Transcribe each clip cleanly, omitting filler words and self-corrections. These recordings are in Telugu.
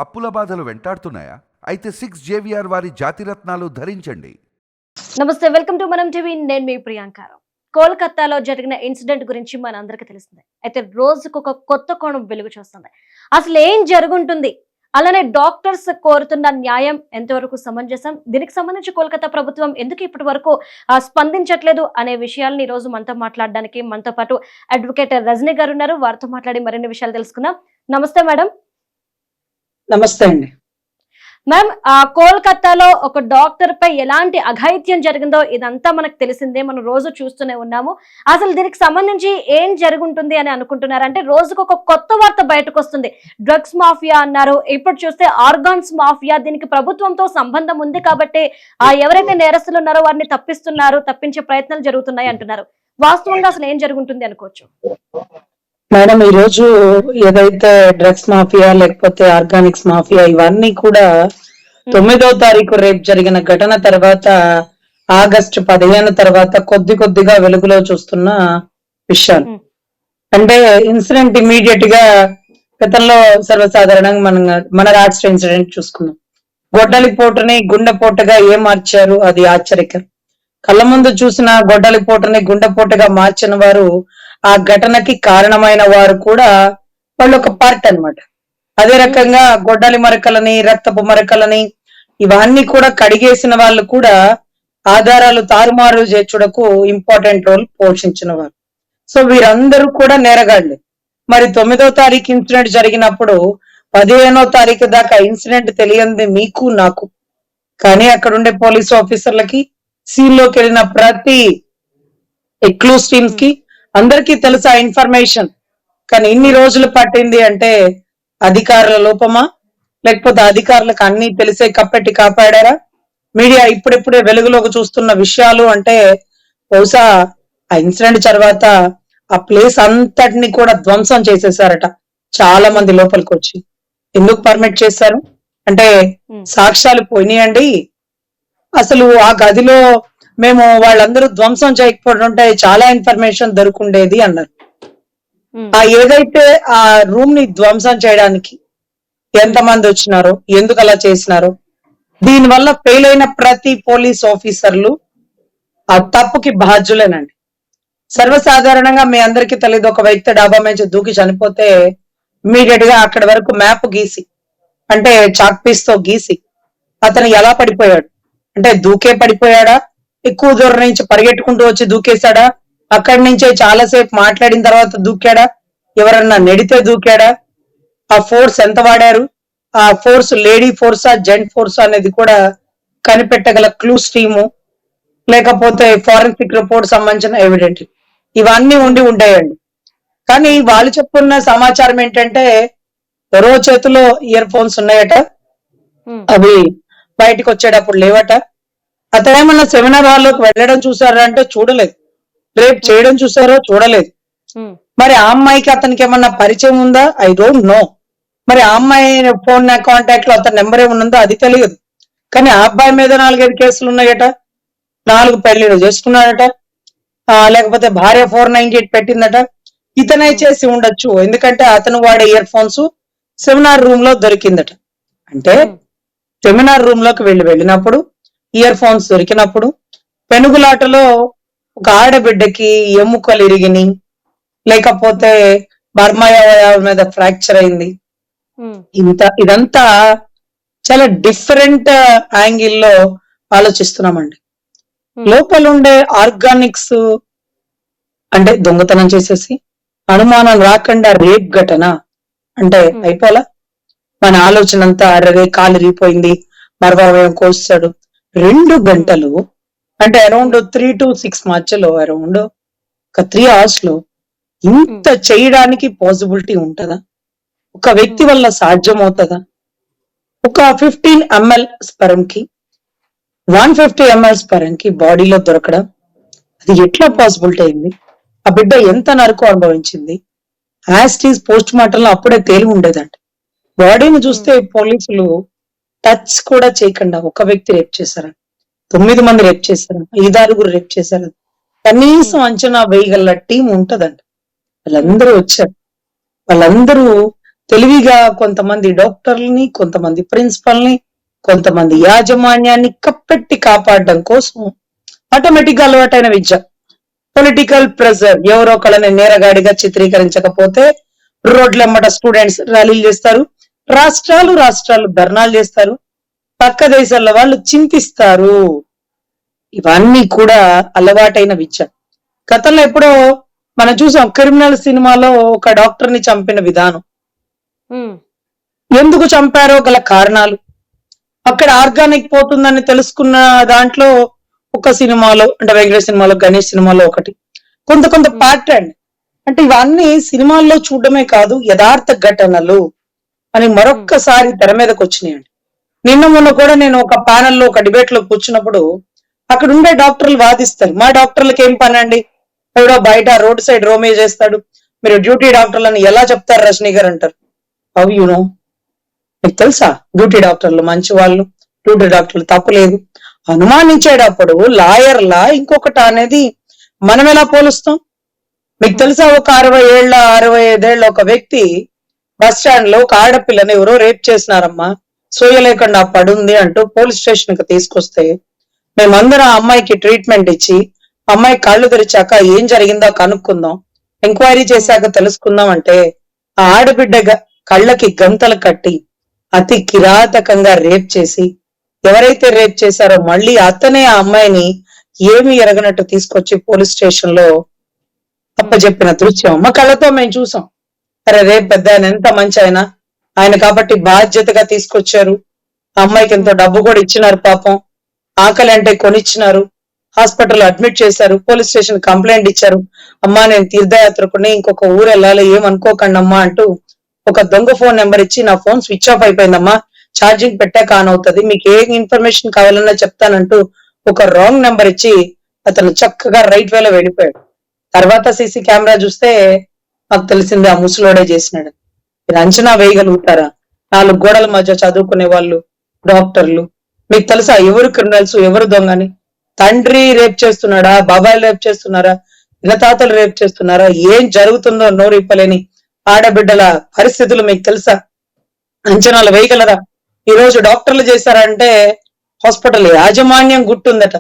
అప్పుల బాధలు వెంటాడుతున్నాయా? అయితే 6 JVR వారి జాతిరత్నాలు ధరించండి. నమస్తే, వెల్కమ్ టు మనం టీవీ. నేను మీ ప్రియాంకారం. కోల్కతాలో జరిగిన ఇన్సిడెంట్ గురించి మనందరికీ తెలిసిందే. అయితే రోజుకు ఒక కొత్త కోణం వెలుగు చూస్తుంది. అసలు ఏం జరుగుంటుంది, అలానే డాక్టర్స్ కోరుతున్న న్యాయం ఎంతవరకు సమంజసం, దీనికి సంబంధించి కోల్కతా ప్రభుత్వం ఎందుకు ఇప్పటి వరకు స్పందించట్లేదు అనే విషయాలను ఈ రోజు మనతో మాట్లాడడానికి మనతో పాటు అడ్వకేట్ రజనీ గారు ఉన్నారు. వారితో మాట్లాడి మరిన్ని విషయాలు తెలుసుకుందాం. నమస్తే మేడం. నమస్తే అండి. మ్యామ్, కోల్కతాలో ఒక డాక్టర్ పై ఎలాంటి అఘాయిత్యం జరిగిందో ఇదంతా మనకు తెలిసిందే, మనం రోజు చూస్తూనే ఉన్నాము. అసలు దీనికి సంబంధించి ఏం జరుగుంటుంది అని అనుకుంటున్నారు? అంటే రోజుకు ఒక కొత్త వార్త బయటకు వస్తుంది. డ్రగ్స్ మాఫియా అన్నారు, ఇప్పుడు చూస్తే ఆర్గాన్స్ మాఫియా. దీనికి ప్రభుత్వంతో సంబంధం ఉంది కాబట్టి ఎవరైతే నేరస్తులు ఉన్నారో వారిని తప్పించే ప్రయత్నాలు జరుగుతున్నాయి అంటున్నారు. వాస్తవంగా అసలు ఏం జరుగుంటుంది అనుకోవచ్చు? మేడం, ఈ రోజు ఏదైతే డ్రగ్స్ మాఫియా లేకపోతే ఆర్గానిక్స్ మాఫియా ఇవన్నీ కూడా 9వ తారీఖు రేపు జరిగిన ఘటన తర్వాత ఆగస్టు 15 తర్వాత కొద్దిగా వెలుగులో చూస్తున్న విషయాలు. అంటే ఇన్సిడెంట్ ఇమీడియట్ గా గతంలో సర్వసాధారణంగా మన రాష్ట్ర ఇన్సిడెంట్ చూసుకున్నాం. గొడ్డలిపోటుని గుండెపోటుగా ఏం మార్చారు, అది ఆశ్చర్యకరం. కళ్ళ ముందు చూసిన గొడ్డలిపోటుని గుండెపోటుగా మార్చిన వారు, ఆ ఘటనకి కారణమైన వారు కూడా వాళ్ళు ఒక పార్ట్ అన్నమాట. అదే రకంగా గొడ్డలి మరకలని, రక్తపు మరకలని ఇవన్నీ కూడా కడిగేసిన వాళ్ళు కూడా ఆధారాలు తారుమారు చేర్చుటకు ఇంపార్టెంట్ రోల్ పోషించిన వారు. సో వీరందరూ కూడా నేరగాళ్లు. మరి 9వ తారీఖు ఇన్సిడెంట్ జరిగినప్పుడు 15వ తారీఖు దాకా ఇన్సిడెంట్ తెలియంది మీకు నాకు. కానీ అక్కడ ఉండే పోలీసు ఆఫీసర్లకి, సీన్ లోకి వెళ్ళిన ప్రతి ఎక్లూస్ టీమ్స్ కి అందరికీ తెలుసు ఆ ఇన్ఫర్మేషన్. కానీ ఇన్ని రోజులు పట్టింది అంటే అధికారుల లోపమా, లేకపోతే అధికారులకు అన్ని తెలిసే కప్పెట్టి కాపాడారా? మీడియా ఇప్పుడిప్పుడే వెలుగులోకి చూస్తున్న విషయాలు అంటే బహుశా ఆ ఇన్సిడెంట్ తర్వాత ఆ ప్లేస్ అంతటిని కూడా ధ్వంసం చేసేసారట చాలా మంది లోపలికి వచ్చి. ఎందుకు పర్మిట్ చేశారు అంటే సాక్ష్యాలు పోయినాయండి. అసలు ఆ గదిలో మేము వాళ్ళందరూ ధ్వంసం చేయకపోతుంటే చాలా ఇన్ఫర్మేషన్ దొరుకుండేది అన్నారు. ఆ ఏదైతే ఆ రూమ్ ని ధ్వంసం చేయడానికి ఎంతమంది వచ్చినారో, ఎందుకు అలా చేసినారో, దీనివల్ల ఫెయిల్ అయిన ప్రతి పోలీస్ ఆఫీసర్లు ఆ తప్పుకి బాధ్యులేనండి. సర్వసాధారణంగా మీ అందరికీ తెలియదు, ఒక వ్యక్తి డాబా మీద దూకి చనిపోతే ఇమీడియట్ గా అక్కడి వరకు మ్యాప్ గీసి, అంటే చాక్ పీస్ తో గీసి అతను ఎలా పడిపోయాడు అంటే దూకే పడిపోయాడా, ఎక్కువ దూరం నుంచి పరిగెట్టుకుంటూ వచ్చి దూకేశాడా, అక్కడి నుంచే చాలాసేపు మాట్లాడిన తర్వాత దూకాడా, ఎవరన్నా నెడితే దూకాడా, ఆ ఫోర్స్ ఎంత వాడారు, ఆ ఫోర్స్ లేడీ ఫోర్సా జెంట్ ఫోర్స్ అనేది కూడా కనిపెట్టగల క్లూస్ టీము, లేకపోతే ఫారెన్సిక్ రిపోర్ట్ సంబంధించిన ఎవిడెంట్, ఇవన్నీ ఉంటాయండి. కానీ వాళ్ళు చెప్పుకున్న సమాచారం ఏంటంటే ఎవరో చేతిలో ఇయర్ ఫోన్స్ ఉన్నాయట, అవి బయటకు వచ్చేటప్పుడు లేవట. అతను ఏమన్నా సెమినార్ హాల్లోకి వెళ్ళడం చూసారా అంటే చూడలేదు. రేపు చేయడం చూసారో చూడలేదు. మరి ఆ అమ్మాయికి అతనికి ఏమన్నా పరిచయం ఉందా? I don't know. మరి ఆ అమ్మాయి ఫోన్ కాంటాక్ట్ లో అతని నెంబర్ ఏమన్నా అది తెలియదు. కానీ ఆ అబ్బాయి మీద 4-5 కేసులు ఉన్నాయట, 4 పెళ్లిళ్ళు చేసుకున్నాడట, లేకపోతే భార్య 498 పెట్టిందట. ఇతనే చేసి ఉండొచ్చు, ఎందుకంటే అతను వాడే ఇయర్ ఫోన్స్ సెమినార్ రూమ్ లో దొరికిందట. అంటే సెమినార్ రూమ్ లోకి వెళ్ళినప్పుడు ఇయర్ ఫోన్స్ దొరికినప్పుడు పెనుగులాటలో ఒక ఆడబిడ్డకి ఎముకలు ఇరిగిని, లేకపోతే బర్మయ మీద ఫ్రాక్చర్ అయింది. ఇదంతా చాలా డిఫరెంట్ యాంగిల్లో ఆలోచిస్తున్నామండి. లోపల ఉండే ఆర్గానిక్స్ అంటే దొంగతనం చేసేసి అనుమానం రాకుండా రేప్ ఘటన అంటే అయిపోలా. మన ఆలోచన అంతా అరవే కాలు రిగిపోయింది, మరవయం కోస్తాడు. 2 గంటలు అంటే అరౌండ్ 3 to 6 మధ్యలో అరౌండ్ ఒక 3 hours లో ఇంత చేయడానికి పాసిబిలిటీ ఉంటుందా? ఒక వ్యక్తి వల్ల సాధ్యం అవుతుందా? ఒక 15 ml స్పరం కి 150 ml స్పరం కి బాడీలో దొరకడం, అది ఎట్లా పాసిబిలిటీ అయింది? ఆ బిడ్డ ఎంత నరకు అనుభవించింది? యాస్టీస్ పోస్ట్ మార్టం లో అప్పుడే తేలి ఉండేదంట. బాడీని చూస్తే పోలీసులు టచ్ కూడా చేయకుండా ఒక వ్యక్తి రేప్ చేశారు, 9 మంది రేప్ చేశారు, 5-6 రేప్ చేశారు. కనీసం అంచనా వేయగల టీం ఉంటదండి. వాళ్ళందరూ వచ్చారు, వాళ్ళందరూ తెలివిగా కొంతమంది డాక్టర్లని, కొంతమంది ప్రిన్సిపల్ని, కొంతమంది యాజమాన్యాన్ని కప్పెట్టి కాపాడడం కోసం ఆటోమేటిక్ గా అలవాటైన విద్య. పొలిటికల్ ప్రెజర్, ఎవరో ఒకళ్ళని నేరగాడిగా చిత్రీకరించకపోతే రోడ్లెమ్మట స్టూడెంట్స్ ర్యాలీలు చేస్తారు, రాష్ట్రాలు ధర్నాలు చేస్తారు, పక్క దేశాల వాళ్ళు చింతిస్తారు. ఇవన్నీ కూడా అలవాటైన విద్య. గతంలో ఎప్పుడో మనం చూసాం క్రిమినల్ సినిమాలో ఒక డాక్టర్ ని చంపిన విధానం. ఎందుకు చంపారో గల కారణాలు అక్కడ ఆర్గానిక్ పోతుందని తెలుసుకున్న దాంట్లో ఒక సినిమాలో, అంటే వెంకటేష్ సినిమాలో, గణేష్ సినిమాలో ఒకటి కొంత ప్యాటర్న్. అంటే ఇవన్నీ సినిమాల్లో చూడడమే కాదు, యథార్థ ఘటనలు అని మరొక్కసారి తెర మీదకి వచ్చినాయండి. నిన్న మొన్న కూడా నేను ఒక ప్యానెల్లో ఒక డిబేట్ లో కూర్చున్నప్పుడు అక్కడ ఉండే డాక్టర్లు వాదిస్తారు, మా డాక్టర్లకి ఏం పని అండి, ఎవడో బయట రోడ్ సైడ్ రోమే చేస్తాడు, మీరు డ్యూటీ డాక్టర్లని ఎలా చెప్తారు రజనీ గారు అంటారు. How you know? మీకు తెలుసా డ్యూటీ డాక్టర్లు మంచి వాళ్ళు, డ్యూటీ డాక్టర్లు తప్పులేదు. అనుమానించేటప్పుడు లాయర్లా ఇంకొకటి అనేది మనం ఎలా పోలుస్తాం? మీకు తెలుసా ఒక 65 ఏళ్ల ఒక వ్యక్తి బస్ స్టాండ్ లో ఒక ఆడపిల్లని ఎవరో రేప్ చేసినారమ్మా, సోయలేకుండా పడుంది అంటూ పోలీస్ స్టేషన్ కి తీసుకొస్తే మేమందరం ఆ అమ్మాయికి ట్రీట్మెంట్ ఇచ్చి అమ్మాయి కళ్ళు తెరిచాక ఏం జరిగిందో కనుక్కుందాం, ఎంక్వైరీ చేశాక తెలుసుకుందాం అంటే ఆ ఆడబిడ్డ కళ్ళకి గంతలు కట్టి అతి కిరాతకంగా రేప్ చేసి, ఎవరైతే రేప్ చేశారో మళ్ళీ అతనే ఆ అమ్మాయిని ఏమి ఎరగనట్టు తీసుకొచ్చి పోలీస్ స్టేషన్ లో అప్పచెప్పిన దృశ్యం మా కళ్ళతో మేము చూసాం. అరే రేపు పెద్ద ఆయన ఎంత మంచి ఆయన కాబట్టి బాధ్యతగా తీసుకొచ్చారు, ఆ అమ్మాయికి ఎంతో డబ్బు కూడా ఇచ్చినారు, పాపం ఆకలి అంటే కొనిచ్చినారు, హాస్పిటల్ అడ్మిట్ చేశారు, పోలీస్ స్టేషన్ కంప్లైంట్ ఇచ్చారు, అమ్మా నేను తీర్థయాత్రకుని ఇంకొక ఊరు వెళ్ళాలి ఏమనుకోకండి అమ్మా అంటూ ఒక దొంగ ఫోన్ నెంబర్ ఇచ్చి నా ఫోన్ స్విచ్ ఆఫ్ అయిపోయిందమ్మా, ఛార్జింగ్ పెట్టాక ఆన్ అవుతుంది, మీకు ఏ ఇన్ఫర్మేషన్ కావాలన్నా చెప్తానంటూ ఒక రాంగ్ నెంబర్ ఇచ్చి అతను చక్కగా రైట్ వేలో వెళ్ళిపోయాడు. తర్వాత సీసీ కెమెరా చూస్తే మాకు తెలిసింది ఆ ముసలోడే చేసినాడు. మీరు అంచనా వేయగలుగుతారా? 4 గోడల మధ్య చదువుకునే వాళ్ళు డాక్టర్లు, మీకు తెలుసా ఎవరు క్రిమినల్స్ ఎవరు దొంగని? తండ్రి రేప్ చేస్తున్నాడా, బాబాయ్ రేప్ చేస్తున్నారా, వినతాతలు రేప్ చేస్తున్నారా, ఏం జరుగుతుందో నోరు ఇప్పలేని ఆడబిడ్డల పరిస్థితులు మీకు తెలుసా? అంచనాలు వేయగలరా? ఈ రోజు డాక్టర్లు చేశారంటే హాస్పిటల్ యాజమాన్యం గుట్టుందట.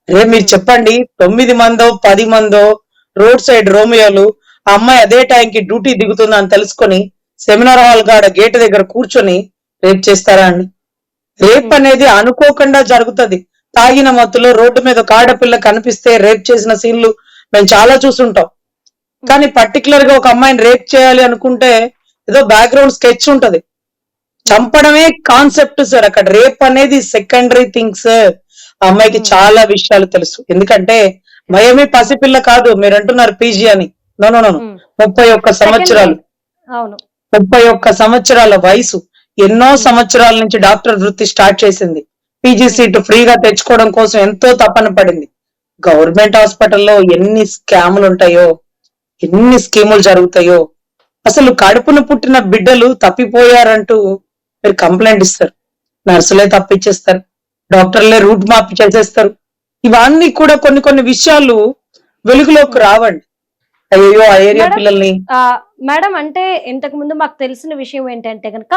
రే మీరు చెప్పండి, 9 మందో 10 మందో రోడ్ సైడ్ రోమియోలు ఆ అమ్మాయి అదే టైంకి డ్యూటీ దిగుతుందా అని తెలుసుకొని సెమినార్ హాల్ కాడ గేట్ దగ్గర కూర్చొని రేప్ చేస్తారా అండి? రేప్ అనేది అనుకోకుండా జరుగుతుంది. తాగిన మత్తులో రోడ్డు మీద ఒక ఆడపిల్ల కనిపిస్తే రేప్ చేసిన సీన్లు మేము చాలా చూసుంటాం. కానీ పర్టికులర్ గా ఒక అమ్మాయిని రేప్ చేయాలి అనుకుంటే ఏదో బ్యాక్గ్రౌండ్ స్కెచ్ ఉంటది, చంపడమే కాన్సెప్ట్ సార్. అక్కడ రేప్ అనేది సెకండరీ థింగ్స్. ఆ అమ్మాయికి చాలా విషయాలు తెలుసు, ఎందుకంటే మయమి పసిపిల్ల కాదు. మీరు అంటున్నారు పీజీ అని, నో 31 సంవత్సరాలు, 31 సంవత్సరాల వయసు, ఎన్నో సంవత్సరాల నుంచి డాక్టర్ వృత్తి స్టార్ట్ చేసింది, పీజీ సీట్ ఫ్రీగా తెచ్చుకోవడం కోసం ఎంతో తపన పడింది. గవర్నమెంట్ హాస్పిటల్లో ఎన్ని స్కాములు ఉంటాయో, ఎన్ని స్కీములు జరుగుతాయో. అసలు కడుపున పుట్టిన బిడ్డలు తప్పిపోయారంటూ మీరు కంప్లైంట్ ఇస్తారు, నర్సులే తప్పిచ్చేస్తారు, డాక్టర్లే రూట్ మార్పు చేసేస్తారు. ఇవన్నీ కూడా కొన్ని విషయాలు వెలుగులోకి రావండి. అయ్యో ఆ ఏరియా పిల్లల్ని. మేడం అంటే ఇంతకు ముందు మాకు తెలిసిన విషయం ఏంటంటే కనుక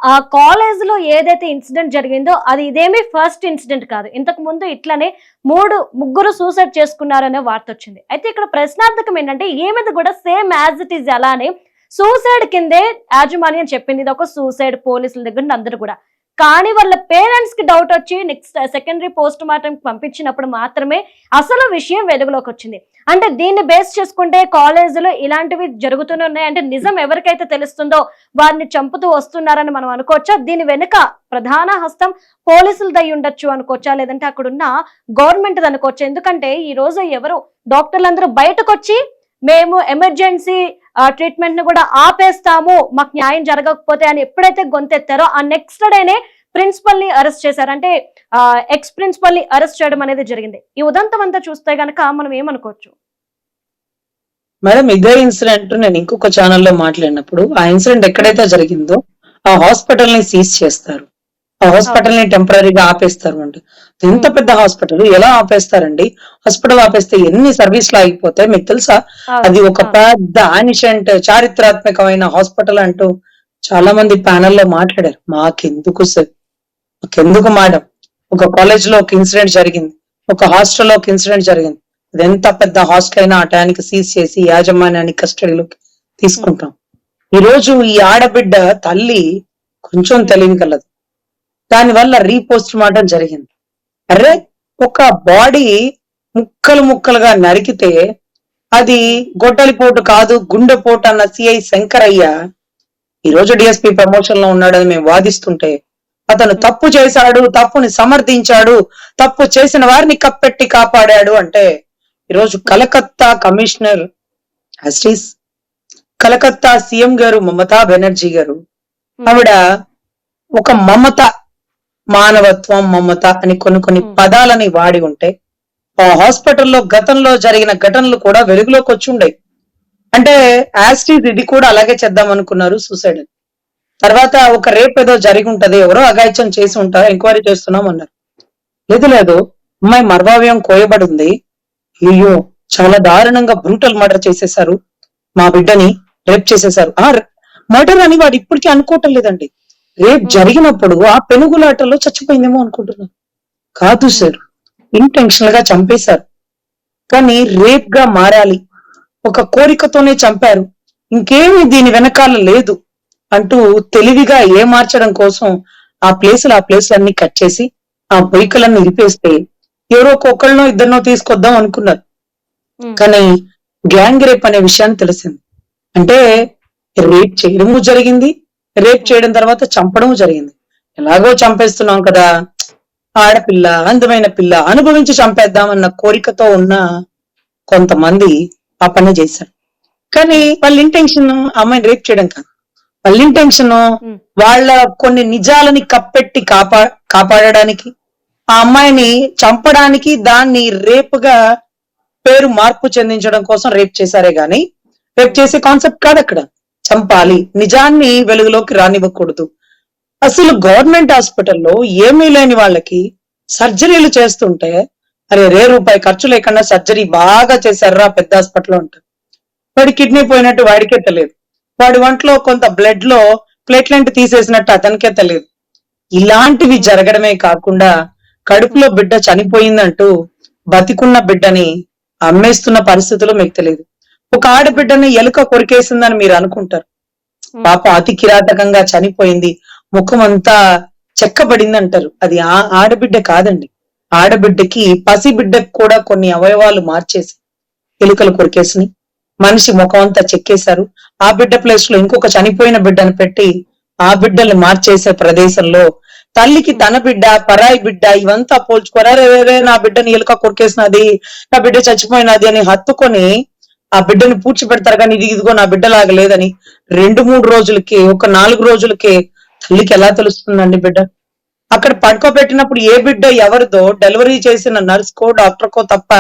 ఆ కాలేజ్ లో ఏదైతే ఇన్సిడెంట్ జరిగిందో అది ఇదేమీ ఫస్ట్ ఇన్సిడెంట్ కాదు. ఇంతకు ముందు ఇట్లానే 3 సూసైడ్ చేసుకున్నారనే వార్త వచ్చింది. అయితే ఇక్కడ ప్రశ్నార్థకం ఏంటంటే ఈమెది కూడా సేమ్ యాజ్ ఇట్ ఈజ్ అలానే సూసైడ్ కిందే యాజమాన్యం చెప్పింది, ఇది ఒక సూసైడ్ పోలీసుల దగ్గర అందరూ కూడా. కానీ వాళ్ళ పేరెంట్స్ కి డౌట్ వచ్చి నెక్స్ట్ సెకండరీ పోస్ట్ మార్టం పంపించినప్పుడు మాత్రమే అసలు విషయం వెలుగులోకి వచ్చింది. అంటే దీన్ని బేస్ చేసుకుంటే కాలేజీలో ఇలాంటివి జరుగుతున్నాయి అంటే నిజం ఎవరికైతే తెలుస్తుందో వారిని చంపుతూ వస్తున్నారని మనం అనుకోవచ్చా? దీని వెనుక ప్రధాన హస్తం పోలీసులు దయ్యి ఉండొచ్చు అనుకోవచ్చా, లేదంటే అక్కడున్న గవర్నమెంట్ అనుకోవచ్చా? ఎందుకంటే ఈ రోజు ఎవరు డాక్టర్లందరూ బయటకు వచ్చి మేము ఎమర్జెన్సీ ట్రీట్మెంట్ ని కూడా ఆపేస్తాము మాకు న్యాయం జరగకపోతే అని ఎప్పుడైతే గొంతెత్తారో ఆ నెక్స్ట్ డేనే ప్రిన్సిపల్ ని అరెస్ట్ చేశారు. అంటే ఎక్స్ ప్రిన్సిపల్ ని అరెస్ట్ చేయడం అనేది జరిగింది. ఈ ఉదంతం అంతా చూస్తే గనక మనం ఏమనుకోవచ్చు? మేడం ఇదే ఇన్సిడెంట్ నేను ఇంకొక ఛానల్లో మాట్లాడినప్పుడు ఆ ఇన్సిడెంట్ ఎక్కడైతే జరిగిందో ఆ హాస్పిటల్ ని సీజ్ చేస్తారు, ఆ హాస్పిటల్ ని టెంపరీగా ఆపేస్తారు. అంటే ఎంత పెద్ద హాస్పిటల్ ఎలా ఆపేస్తారండి? హాస్పిటల్ ఆపేస్తే ఎన్ని సర్వీసులు ఆగిపోతాయి మీకు తెలుసా? అది ఒక పెద్ద యానిషెంట్ చారిత్రాత్మకమైన హాస్పిటల్ అంటూ చాలా మంది ప్యానెల్లో మాట్లాడారు. మాకెందుకు సార్, మాకెందుకు మేడం, ఒక కాలేజ్ లో ఒక ఇన్సిడెంట్ జరిగింది, ఒక హాస్టల్లో ఒక ఇన్సిడెంట్ జరిగింది, అది ఎంత పెద్ద హాస్టల్ అయినా ఆ టయానికి సీజ్ చేసి యాజమాన్యాన్ని కస్టడీలోకి తీసుకుంటాం. ఈ రోజు ఈ ఆడబిడ్డ తల్లి కొంచెం తెలివి కలదు, దానివల్ల రీపోస్ట్ మార్టం జరిగింది. అరే, ఒక బాడీ ముక్కలు ముక్కలుగా నరికితే అది గొడ్డలిపోటు కాదు గుండెపోటు అన్న సిఐ శంకరయ్య ఈ రోజు డిఎస్పీ ప్రమోషన్ లో ఉన్నాడని మేము వాదిస్తుంటే, అతను తప్పు చేశాడు, తప్పుని సమర్థించాడు, తప్పు చేసిన వారిని కప్పెట్టి కాపాడాడు అంటే, ఈరోజు Calcutta commissioner justice, Calcutta CM గారు మమతా బెనర్జీ గారు, ఆవిడ ఒక మమత, మానవత్వం, మమత అని కొన్ని పదాలని వాడి ఉంటే ఆ హాస్పిటల్లో గతంలో జరిగిన ఘటనలు కూడా వెలుగులోకి వచ్చి ఉండేవి. అంటే యాస్టీజ్ ఇది కూడా అలాగే చేద్దాం అనుకున్నారు, సూసైడ్. తర్వాత ఒక రేప్ ఏదో జరిగి ఉంటది, ఎవరో అఘాయిత్యం చేసి ఉంటారు, ఎంక్వైరీ చేస్తున్నాం అన్నారు. లేదు, అమ్మాయి మర్మావయం కోయబడి ఉంది, అయ్యో చాలా దారుణంగా బ్రూటల్ మర్డర్ చేసేసారు, మా బిడ్డని రేప్ చేసేసారు. మర్డర్ అని వాడు ఇప్పటికీ అనుకోవటం లేదండి. రేప్ జరిగినప్పుడు ఆ పెనుగులాటలో చచ్చిపోయిందేమో అనుకుంటున్నారు. కాదు సార్, ఇంటెన్షనల్ గా చంపేశారు. కానీ రేప్ గా మారాలి, ఒక కోరికతోనే చంపారు, ఇంకేమి దీని వెనకాల లేదు అంటూ తెలివిగా ఏ మార్చడం కోసం ఆ ప్లేసులన్నీ కట్ చేసి ఆ పొయ్యికలన్నీ ఇరిపేస్తే ఎవరో ఒక్కళ్ళనో ఇద్దరినో తీసుకొద్దాం అనుకున్నారు. కానీ గ్యాంగ్ రేప్ అనే విషయాన్ని తెలిసింది. అంటే రేప్ చేయడము జరిగింది, రేప్ చేయడం తర్వాత చంపడం జరిగింది. ఎలాగో చంపేస్తున్నాం కదా, ఆడపిల్ల, అందమైన పిల్ల, అనుభవించి చంపేద్దామన్న కోరికతో ఉన్న కొంతమంది ఆ పని చేశారు. కానీ వాళ్ళ ఇంటెన్షన్ అమ్మాయిని రేప్ చేయడం కాదు, వాళ్ళ ఇంటెన్షన్ వాళ్ళ కొన్ని నిజాలని కప్పెట్టి కాపాడడానికి, ఆ అమ్మాయిని చంపడానికి, దాన్ని రేపుగా పేరు మార్పు చెందించడం కోసం రేప్ చేశారే గాని రేప్ చేసే కాన్సెప్ట్ కాదు. అక్కడ చంపాలి, నిజాన్ని వెలుగులోకి రానివ్వకూడదు. అసలు గవర్నమెంట్ హాస్పిటల్లో ఏమీ లేని వాళ్ళకి సర్జరీలు చేస్తుంటే, అరే రూపాయి ఖర్చు లేకుండా సర్జరీ బాగా చేశారా పెద్ద హాస్పిటల్ ఉంటారు. వాడి కిడ్నీ పోయినట్టు వాడికే తెలియదు, వాడి ఒంట్లో కొంత బ్లడ్ లో ప్లేట్లెంట్ తీసేసినట్టు అతనికే తెలియదు. ఇలాంటివి జరగడమే కాకుండా కడుపులో బిడ్డ చనిపోయిందంటూ బతికున్న బిడ్డని అమ్మేస్తున్న పరిస్థితులు మీకు తెలియదు. ఒక ఆడబిడ్డని ఎలుక కొరికేసిందని మీరు అనుకుంటారు, పాప అతి కిరాతకంగా చనిపోయింది, ముఖం అంతా చెక్కబడింది అంటారు. అది ఆడబిడ్డ కాదండి. ఆడబిడ్డకి, పసిబిడ్డకి కూడా కొన్ని అవయవాలు మార్చేసి ఎలుకలు కొరికేసి మనిషి ముఖం అంతా చెక్కేశారు. ఆ బిడ్డ ప్లేస్ లో ఇంకొక చనిపోయిన బిడ్డను పెట్టి ఆ బిడ్డల్ని మార్చేసే ప్రదేశంలో తల్లికి తన బిడ్డ, పరాయి బిడ్డ ఇవంతా పోల్చుకోరా, నా బిడ్డని ఎలుక కొరికేసినది, నా బిడ్డ చచ్చిపోయినది అని హత్తుకొని ఆ బిడ్డని పూడ్చిపెడతారు. కానీ ఇదిగో నా బిడ్డలాగా లేదని 2-3 రోజులకి, ఒక 4 రోజులకి తల్లికి ఎలా తెలుస్తుందండి బిడ్డ? అక్కడ పడుకోబెట్టినప్పుడు ఏ బిడ్డ ఎవరిదో డెలివరీ చేసిన నర్స్ కో డాక్టర్ కో తప్ప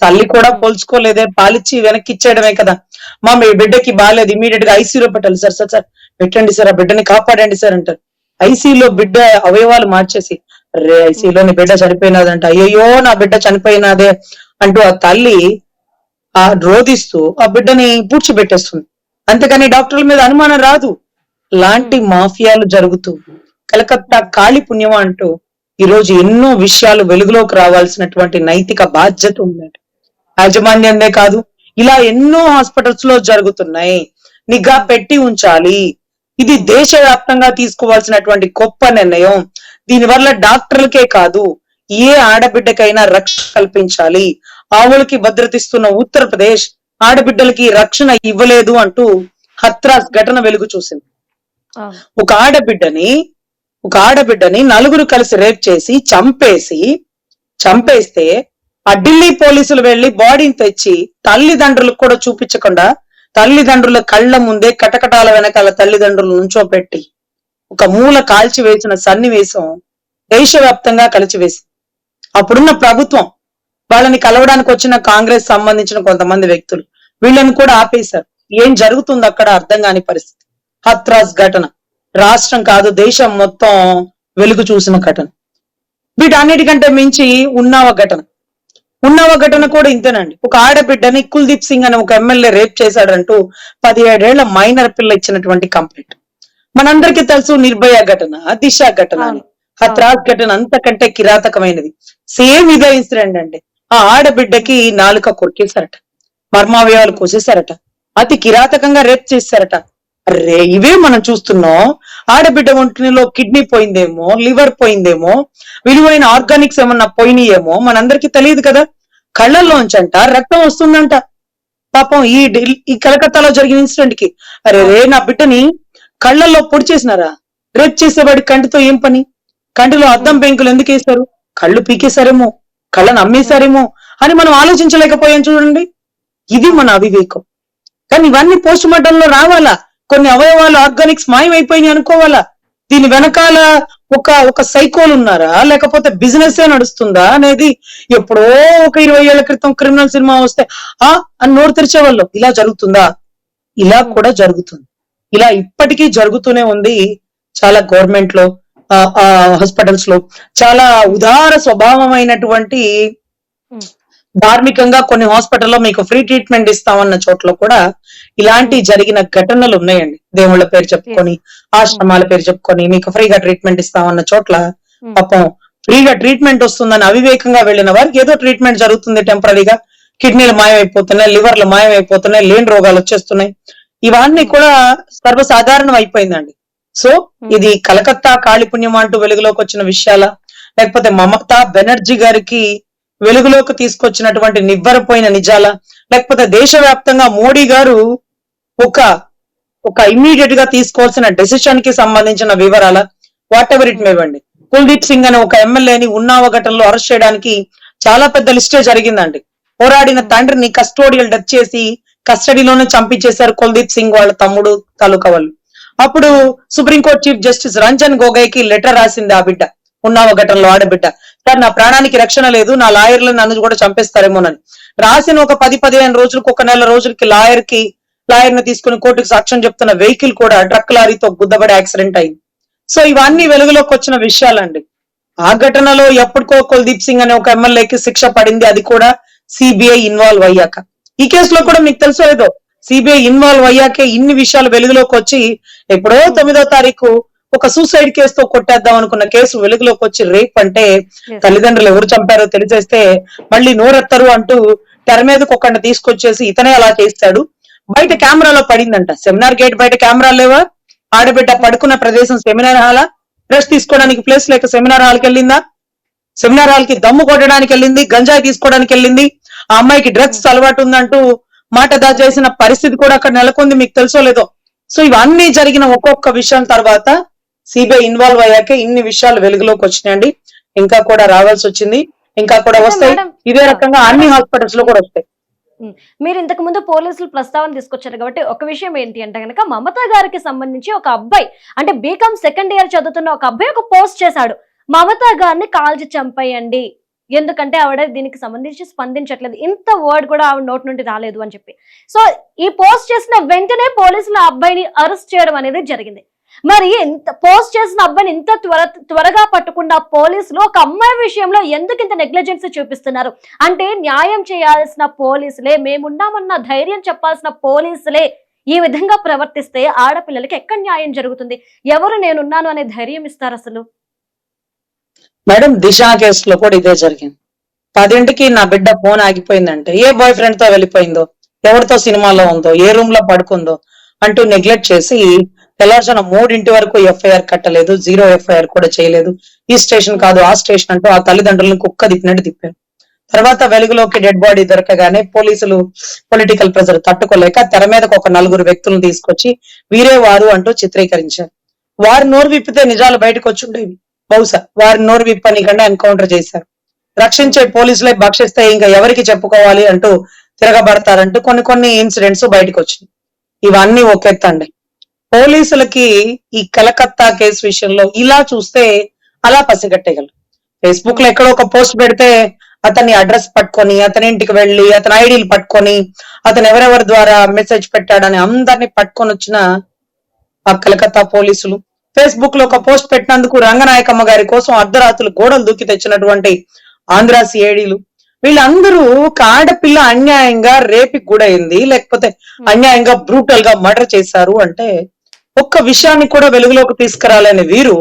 తల్లి కూడా పోల్చుకోలేదే, పాలిచ్చి వెనక్కి ఇచ్చేయడమే కదా. మీ బిడ్డకి బాగాలేదు, ఇమీడియట్ గా ఐసీయూలో పెట్టాలి సార్ పెట్టండి సార్, ఆ బిడ్డని కాపాడండి సార్ అంటారు. ఐసీయూలో బిడ్డ అవయవాలు మార్చేసి, ఐసీయూలో నీ బిడ్డ చనిపోయినదంట, అయ్యో నా బిడ్డ చనిపోయినదే అంటూ ఆ తల్లి ఆ రోధిస్తూ ఆ బిడ్డని పూడ్చిపెట్టేస్తుంది. అంతేకాని డాక్టర్ల మీద అనుమానం రాదు. లాంటి మాఫియాలు జరుగుతూ కలకత్తా కాళీ పుణ్యం అంటూ ఈ రోజు ఎన్నో విషయాలు వెలుగులోకి రావాల్సినటువంటి నైతిక బాధ్యత ఉందండి. యాజమాన్యందే కాదు, ఇలా ఎన్నో హాస్పిటల్స్ లో జరుగుతున్నాయి. నిఘా పెట్టి ఉంచాలి. ఇది దేశవ్యాప్తంగా తీసుకోవాల్సినటువంటి గొప్ప నిర్ణయం. దీనివల్ల డాక్టర్లకే కాదు, ఏ ఆడబిడ్డకైనా రక్షణ కల్పించాలి. ఆవులకి భద్రతిస్తున్న ఉత్తరప్రదేశ్ ఆడబిడ్డలకి రక్షణ ఇవ్వలేదు అంటూ హత్రాస్ ఘటన వెలుగు చూసింది. ఒక ఆడబిడ్డని 4 కలిసి రేప్ చేసి చంపేస్తే ఆ ఢిల్లీ పోలీసులు వెళ్లి బాడీని తెచ్చి తల్లిదండ్రులకు కూడా చూపించకుండా తల్లిదండ్రుల కళ్ళ ముందే కటకటాల వెనకాల తల్లిదండ్రులు నుంచోపెట్టి ఒక మూల కాల్చివేసిన సన్నివేశం దేశవ్యాప్తంగా కలిచివేసి, అప్పుడున్న ప్రభుత్వం వాళ్ళని కలవడానికి వచ్చిన కాంగ్రెస్ సంబంధించిన కొంతమంది వ్యక్తులు వీళ్ళని కూడా ఆపేశారు. ఏం జరుగుతుంది అక్కడ అర్థం కాని పరిస్థితి. హత్రాస్ ఘటన రాష్ట్రం కాదు, దేశం మొత్తం వెలుగు చూసిన ఘటన. వీటన్నిటికంటే మించి ఉన్నావ ఘటన కూడా ఇంతేనండి. ఒక ఆడబిడ్డని కుల్దీప్ సింగ్ అనే ఒక ఎమ్మెల్యే రేప్ చేశాడంటూ 17 ఏళ్ల మైనర్ పిల్ల ఇచ్చినటువంటి కంప్లైంట్. మనందరికీ తెలుసు నిర్భయ ఘటన, దిశ ఘటన అని, హత్రాస్ ఘటన అంతకంటే కిరాతకమైనది. సేమ్ ఇదే ఇన్సిడెంట్ అండి. ఆ ఆడబిడ్డకి నాలుక కొరికేశారట, మర్మావయవాలు కోసేశారట, అతి కిరాతకంగా రేప్ చేశారట. అరే ఇవే మనం చూస్తున్నాం. ఆడబిడ్డ ఒంటిలో కిడ్నీ పోయిందేమో, లివర్ పోయిందేమో, విలువైన ఆర్గానిక్స్ ఏమన్నా పోయినాయేమో మనందరికి తెలియదు కదా. కళ్ళల్లోంచంట రక్తం వస్తుందంట. పాపం ఈ కలకత్తాలో జరిగిన ఇన్సిడెంట్ కి అరే రే నా బిడ్డని కళ్ళల్లో పొడి చేసినారా? రేప్ చేసేవాడి కంటితో ఏం పని? కంటిలో అద్దం పెంకులు ఎందుకు వేశారు? కళ్ళు పీకేశారేమో, కళ్ళను అమ్మేశారేమో అని మనం ఆలోచించలేకపోయాం చూడండి. ఇది మన అవివేకం. కానీ ఇవన్నీ పోస్ట్ మార్టం లో రావాలా? కొన్ని అవయవాలు ఆర్గానిక్స్ మాయమైపోయినాయి అనుకోవాలా? దీని వెనకాల ఒక సైకోలు ఉన్నారా, లేకపోతే బిజినెస్ ఏ నడుస్తుందా అనేది ఎప్పుడో ఒక 20 ఏళ్ల క్రితం క్రిమినల్ సినిమా వస్తే అని నోరు తెరిచేవాళ్ళు. ఇలా జరుగుతుందా? ఇలా కూడా జరుగుతుంది. ఇలా ఇప్పటికీ జరుగుతూనే ఉంది. చాలా గవర్నమెంట్ లో, హాస్పిటల్స్ లో చాలా ఉదార స్వభావమైనటువంటి, ధార్మికంగా కొన్ని హాస్పిటల్లో మీకు ఫ్రీ ట్రీట్మెంట్ ఇస్తామన్న చోట్ల కూడా ఇలాంటి జరిగిన ఘటనలు ఉన్నాయండి. దేవుళ్ళ పేరు చెప్పుకొని, ఆశ్రమాల పేరు చెప్పుకొని మీకు ఫ్రీగా ట్రీట్మెంట్ ఇస్తామన్న చోట్ల పాపం ఫ్రీగా ట్రీట్మెంట్ వస్తుందని అవివేకంగా వెళ్ళిన వారికి ఏదో ట్రీట్మెంట్ జరుగుతుంది టెంపరీగా. కిడ్నీలు మాయమైపోతున్నాయి, లివర్లు మాయమైపోతున్నాయి, లేని రోగాలు వచ్చేస్తున్నాయి. ఇవన్నీ కూడా సర్వసాధారణం అయిపోయిందండి. సో ఇది కలకత్తా కాళిపుణ్యం అంటూ వెలుగులోకి వచ్చిన విషయాల, లేకపోతే మమతా బెనర్జీ గారికి వెలుగులోకి తీసుకొచ్చినటువంటి నివ్వరపోయిన నిజాల, లేకపోతే దేశవ్యాప్తంగా మోడీ గారు ఒక ఇమ్మీడియట్ గా తీసుకోవాల్సిన డెసిషన్ కి సంబంధించిన వివరాల, వాట్ ఎవర్ ఇట్ మేవండి. కుల్దీప్ సింగ్ అనే ఒక ఎమ్మెల్యేని ఉన్నావ ఘటనలో అరెస్ట్ చేయడానికి చాలా పెద్ద లిస్టే జరిగిందండి. పోరాడిన తండ్రిని కస్టోడియల్ డెత్ చేసి కస్టడీలోనే చంపించేశారు కుల్దీప్ సింగ్ వాళ్ళ తమ్ముడు తాలూకా వాళ్ళు. అప్పుడు supreme court chief justice Ranjan Gogoi కి లెటర్ రాసింది ఆ బిడ్డ, ఉన్నావ ఘటనలో ఆడబిడ్డ. సార్ నా ప్రాణానికి రక్షణ లేదు, నా లాయర్లు నన్ను కూడా చంపేస్తారేమోనని రాసిన ఒక 10-15 రోజులకు, ఒక నెల రోజులకి లాయర్ ని తీసుకుని కోర్టుకు సాక్ష్యం చెప్తున్న వెహికల్ కూడా ట్రక్ లారీతో గుద్దబడి యాక్సిడెంట్ అయింది. సో ఇవన్నీ వెలుగులోకి వచ్చిన విషయాలండి. ఆ ఘటనలో ఎప్పటికో కుల్దీప్ సింగ్ అనే ఒక ఎమ్మెల్యేకి శిక్ష పడింది, అది కూడా సిబిఐ ఇన్వాల్వ్ అయ్యాక. ఈ కేసులో కూడా మీకు తెలుసో లేదో సిబిఐ ఇన్వాల్వ్ అయ్యాకే ఇన్ని విషయాలు వెలుగులోకి వచ్చి ఎప్పుడో 9వ తారీఖు ఒక సూసైడ్ కేసుతో కొట్టేద్దాం అనుకున్న కేసు వెలుగులోకి వచ్చి రేప్ అంటే తల్లిదండ్రులు ఎవరు చంపారో తెలిసేస్తే మళ్ళీ నోరెత్తరు అంటూ తెర మీదకి ఒకరిని తీసుకొచ్చేసి ఇతనే అలా చేస్తాడు. బయట కెమెరాలో పడిందంట. సెమినార్ గేట్ బయట కెమెరాలు లేవా? ఆడబిడ్డ పడుకున్న ప్రదేశం సెమినార్ హాలా? రెస్ట్ తీసుకోవడానికి ప్లేస్ లేక సెమినార్ హాల్కి వెళ్ళిందా? సెమినార్ హాల్ కి దమ్ము కొట్టడానికి వెళ్ళింది, గంజాయి తీసుకోవడానికి వెళ్ళింది. ఆ అమ్మాయికి డ్రగ్స్ అలవాటు ఉందంటూ మాట దాచేసిన పరిస్థితి కూడా అక్కడ నెలకొంది, మీకు తెలుసో లేదో. సో ఇవన్నీ జరిగిన ఒక్కొక్క విషయం తర్వాత సిబిఐ ఇన్వాల్వ్ అయ్యాకే ఇన్ని విషయాలు వెలుగులోకి వచ్చినాయండి. ఇంకా కూడా రావాల్సి వచ్చింది, ఇంకా కూడా వస్తాయి. ఇదే రకంగా అన్ని హాస్పిటల్స్ లో కూడా వస్తాయి. మీరు ఇంతకు ముందు పోలీసులు ప్రస్తావన తీసుకొచ్చారు కాబట్టి ఒక విషయం ఏంటి అంటే కనుక మమతా గారికి సంబంధించి ఒక అబ్బాయి, అంటే బీకామ్ సెకండ్ ఇయర్ చదువుతున్న ఒక అబ్బాయి ఒక పోస్ట్ చేశాడు, మమతా గారిని కాల్చి చంపేయండి, ఎందుకంటే ఆవిడ దీనికి సంబంధించి స్పందించట్లేదు, ఇంత వర్డ్ కూడా ఆవిడ నోటి నుండి రాలేదు అని చెప్పి. సో ఈ పోస్ట్ చేసిన వెంటనే పోలీసులు ఆ అబ్బాయిని అరెస్ట్ చేయడం అనేది జరిగింది. మరి ఇంత పోస్ట్ చేసిన అబ్బాయిని ఇంత త్వరగా పట్టుకున్న పోలీసులు ఒక అమ్మాయి విషయంలో ఎందుకు ఇంత నెగ్లిజెన్స్ చూపిస్తున్నారు? అంటే న్యాయం చేయాల్సిన పోలీసులే, మేమున్నామన్న ధైర్యం చెప్పాల్సిన పోలీసులే ఈ విధంగా ప్రవర్తిస్తే ఆడపిల్లలకి ఎక్కడ న్యాయం జరుగుతుంది? ఎవరు నేనున్నాను అనే ధైర్యం ఇస్తారు అసలు? మేడం దిశ కేసులో కూడా ఇదే జరిగింది. 10ంటికి నా బిడ్డ ఫోన్ ఆగిపోయిందంటే ఏ బాయ్ ఫ్రెండ్ తో వెళ్ళిపోయిందో, ఎవరితో సినిమాలో ఉందో, ఏ రూమ్ లో పడుకుందో అంటూ నెగ్లెక్ట్ చేసి తెల్లారుజాన 3 వరకు ఎఫ్ఐఆర్ కట్టలేదు, 0 ఎఫ్ఐఆర్ కూడా చేయలేదు. ఈ స్టేషన్ కాదు ఆ స్టేషన్ అంటూ ఆ తల్లిదండ్రులను కుక్క తిప్పినట్టు తిప్పారు. తర్వాత వెలుగులోకి డెడ్ బాడీ దొరకగానే పోలీసులు పొలిటికల్ ప్రెజర్ తట్టుకోలేక తెర మీదకు ఒక 4 వ్యక్తులను తీసుకొచ్చి వీరే వారు అంటూ చిత్రీకరించారు. వారు నోరు విప్పితే నిజాలు బయటకు వచ్చి ఉండేవి. బహుశా వారి నోరు విప్పనికంటే ఎన్కౌంటర్ చేశారు. రక్షించే పోలీసులే భక్షిస్తే ఇంకా ఎవరికి చెప్పుకోవాలి అంటూ తిరగబడతారంటూ కొన్ని ఇన్సిడెంట్స్ బయటకు వచ్చినాయి. ఇవన్నీ ఒకెత్తండి. పోలీసులకి ఈ కలకత్తా కేసు విషయంలో ఇలా చూస్తే అలా పసిగట్టేయగలరు. ఫేస్బుక్ లో ఎక్కడో ఒక పోస్ట్ పెడితే అతని అడ్రస్ పట్టుకొని, అతని ఇంటికి వెళ్లి అతని ఐడీలు పట్టుకొని, అతను ఎవరెవరి ద్వారా మెసేజ్ పెట్టాడని అందరినీ పట్టుకొని వచ్చిన ఆ కలకత్తా పోలీసులు, ఫేస్బుక్ లో ఒక పోస్ట్ పెట్టినందుకు రంగనాయకమ్మ గారి కోసం అర్ధరాత్రులు గోడలు దూకి తెచ్చినటువంటి ఆంధ్ర సిఐడీలు, వీళ్ళందరూ ఒక ఆడపిల్ల అన్యాయంగా రేపుకి గురైంది, లేకపోతే అన్యాయంగా బ్రూటల్ గా మర్డర్ చేశారు అంటే ఒక్క విషయాన్ని కూడా వెలుగులోకి తీసుకురాలేని వీరు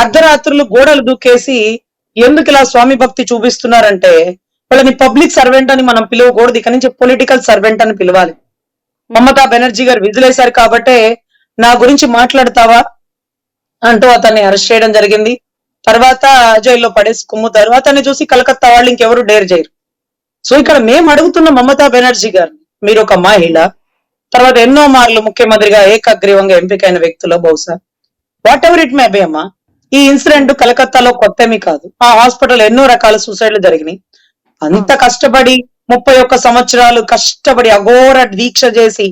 అర్ధరాత్రులు గోడలు దూకేసి ఎందుకు ఇలా స్వామి భక్తి చూపిస్తున్నారంటే వాళ్ళని పబ్లిక్ సర్వెంట్ అని మనం పిలవకూడదు, ఇక నుంచి పొలిటికల్ సర్వెంట్ అని పిలవాలి. మమతా బెనర్జీ గారు విధులేశారు కాబట్టే నా గురించి మాట్లాడతావా అంటూ అతన్ని అరెస్ట్ చేయడం జరిగింది. తర్వాత జైల్లో పడేసి కుమ్ముతారు. అతన్ని చూసి కలకత్తా వాళ్ళు ఇంకెవరు డేర్ చేయరు. సో ఇక్కడ మేము అడుగుతున్న మమతా బెనర్జీ గారు, మీరు ఒక మహిళ, తర్వాత ఎన్నో మార్లు ముఖ్యమంత్రిగా ఏకగ్రీవంగా ఎంపికైన వ్యక్తులు, బహుశా what ever it may be అమ్మా, ఈ ఇన్సిడెంట్ కలకత్తాలో కొత్తమీ కాదు. ఆ హాస్పిటల్ ఎన్నో రకాల సూసైడ్లు జరిగినాయి. అంత కష్టపడి 31 సంవత్సరాలు కష్టపడి అఘోర దీక్ష చేసి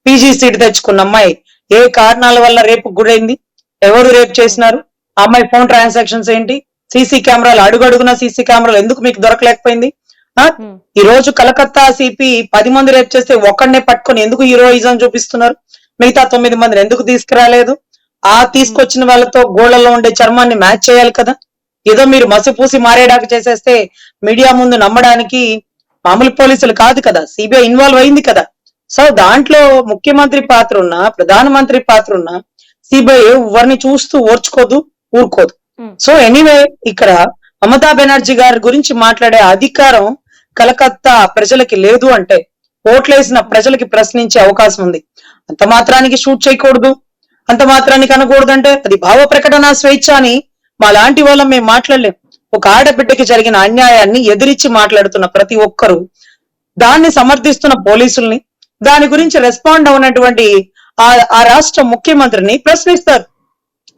పీజీ సీట్ తెచ్చుకున్న అమ్మాయి ఏ కారణాల వల్ల రేపు గురైంది? ఎవరు రేపు చేసినారు? ఆ అమ్మాయి ఫోన్ ట్రాన్సాక్షన్స్ ఏంటి? సీసీ కెమెరాలు, అడుగడుగున సీసీ కెమెరాలు ఎందుకు మీకు దొరకలేకపోయింది? ఈ రోజు కలకత్తా సిపి 10 మంది రేపు చేస్తే ఒక్కడనే పట్టుకొని ఎందుకు హీరోయిజం చూపిస్తున్నారు? మిగతా 9 మందిని ఎందుకు తీసుకురాలేదు? ఆ తీసుకొచ్చిన వాళ్ళతో గోళ్లలో ఉండే చర్మాన్ని మ్యాచ్ చేయాలి కదా. ఏదో మీరు మసిపూసి మారేడాకు చేసేస్తే మీడియా ముందు నమ్మడానికి మామూలు పోలీసులు కాదు కదా, సిబిఐ ఇన్వాల్వ్ అయింది కదా. సో దాంట్లో ముఖ్యమంత్రి పాత్ర ఉన్నా, ప్రధానమంత్రి పాత్ర ఉన్నా సిబిఐ ఎవరిని చూస్తూ ఓర్చుకోదు, ఊరుకోదు. సో ఎనీవే ఇక్కడ మమతా బెనర్జీ గారి గురించి మాట్లాడే అధికారం కలకత్తా ప్రజలకి లేదు అంటే ఓట్లేసిన ప్రజలకి ప్రశ్నించే అవకాశం ఉంది. అంత మాత్రానికి షూట్ చేయకూడదు, అంత మాత్రానికి అనకూడదంటే అది భావ ప్రకటన స్వేచ్ఛ అని మా లాంటి వాళ్ళం మేము మాట్లాడలేం. ఒక ఆడబిడ్డకి జరిగిన అన్యాయాన్ని ఎదిరించి మాట్లాడుతున్న ప్రతి ఒక్కరూ, దాన్ని సమర్థిస్తున్న పోలీసుల్ని, దాని గురించి రెస్పాండ్ అవునటువంటి ఆ రాష్ట్ర ముఖ్యమంత్రిని ప్రశ్నిస్తారు.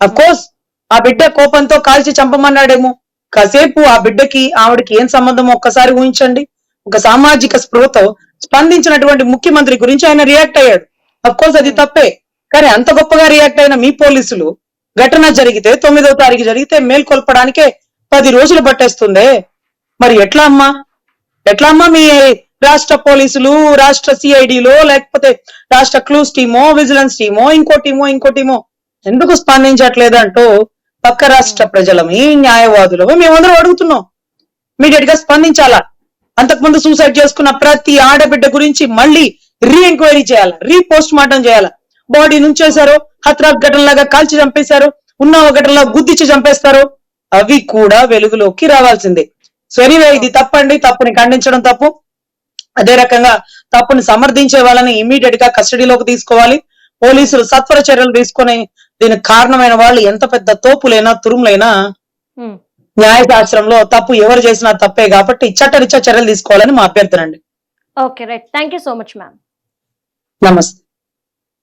అఫ్ కోర్స్ ఆ బిడ్డ కోపంతో కాల్చి చంపమన్నాడేమో, కాసేపు ఆ బిడ్డకి ఆవిడకి ఏం సంబంధమో ఒక్కసారి ఊహించండి. ఒక సామాజిక స్పృహతో స్పందించినటువంటి ముఖ్యమంత్రి గురించి ఆయన రియాక్ట్ అయ్యాడు. అఫ్ కోర్స్ అది తప్పే, కానీ అంత గొప్పగా రియాక్ట్ అయిన మీ పోలీసులు ఘటన జరిగితే 9వ తారీఖు జరిగితే మేల్కొల్పడానికే 10 రోజులు పట్టేస్తుందే. మరి ఎట్లా అమ్మా మీ రాష్ట్ర పోలీసులు, రాష్ట్ర సిఐడిలో, లేకపోతే రాష్ట్ర క్లూస్ టీమో, విజిలెన్స్ టీమో, ఇంకోటీమో ఎందుకు స్పందించట్లేదు అంటూ పక్క రాష్ట్ర ప్రజలమి, న్యాయవాదులము మేమందరం అడుగుతున్నాం. ఇమీడియట్ గా స్పందించాలా. అంతకుముందు సూసైడ్ చేసుకున్న ప్రతి ఆడబిడ్డ గురించి మళ్ళీ రీఎంక్వైరీ చేయాలా, రీపోస్ట్ మార్టం చేయాలా. బాడీ నుంచేశారో, హత్రాస్ ఘటనలాగా కాల్చి చంపేశారు, ఉన్నావ ఘటనలో గుద్దిచ్చి చంపేస్తారు, అవి కూడా వెలుగులోకి రావాల్సిందే. సో ఎనీవే ఇది తప్పండి, తప్పుని ఖండించడం తప్పు. అదే రకంగా తప్పుని సమర్థించే వాళ్ళని ఇమీడియట్ గా కస్టడీలోకి తీసుకోవాలి. పోలీసులు సత్వర చర్యలు తీసుకొని దీనికి కారణమైన వాళ్ళు ఎంత పెద్ద తోపులైనా తురుములైనా న్యాయశాస్త్రంలో తప్పు ఎవరు చేసినా తప్పే కాబట్టి చట్టరీత్యా చర్యలు తీసుకోవాలని మా అభ్యర్థన అండి. Okay right, thank you so much ma'am. నమస్తే.